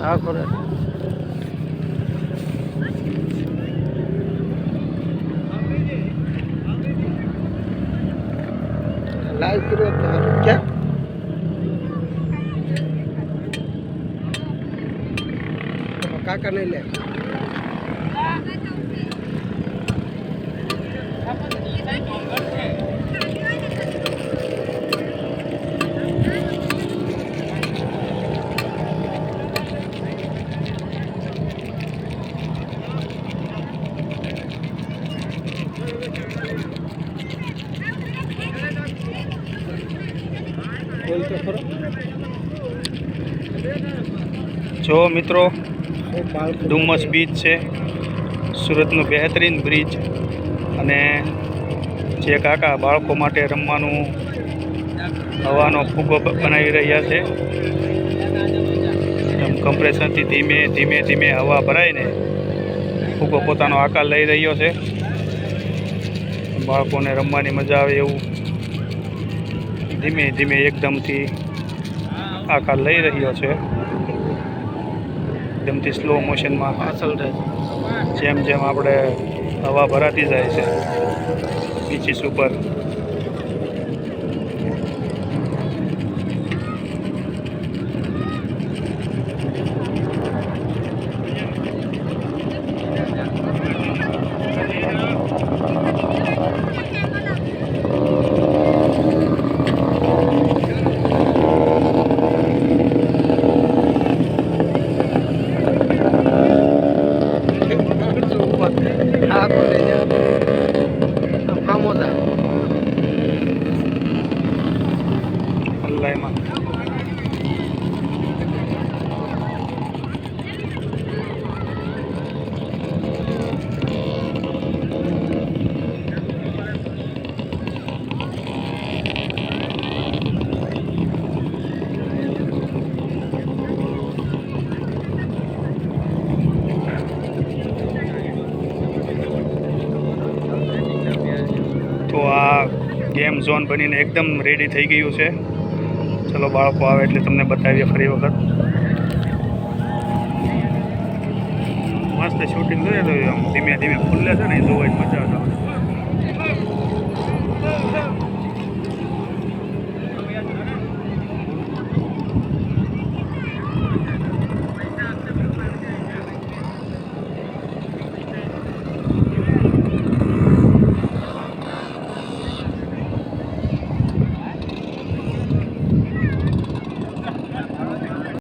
હા કરે લાઈવ કર્યો તો ક્યાં કાકા નહીં લે જો મિત્રો ડુમસ બીચ છે સુરતનું બહેતરીન બ્રિજ અને જે કાકા બાળકો માટે રમવાનું હવાનો ફુગ્ગો બનાવી રહ્યા છે કમ્પ્રેશનથી ધીમે ધીમે ધીમે હવા ભરાઈને ફુગ્ગો પોતાનો આકાર લઈ રહ્યો છે બાળકોને રમવાની મજા આવે એવું ધીમે ધીમે એકદમથી આકાર લઈ રહ્યો છે એકદમથી સ્લો મોશનમાં હાંસલ થાય જેમ જેમ આપણે હવા ભરાતી જાય છે બીચીસ ઉપર અલ્લાહમાં તો આ ગેમ ઝોન બનીને એકદમ રેડી થઈ ગયું છે ચલો બાળકો આવે એટલે તમને બતાવીએ ફરી વખત મસ્ત શૂટિંગ જોઈએ તો આમ ધીમે ધીમે ખુલ્લે છે ને એ જોવાની મજા આવે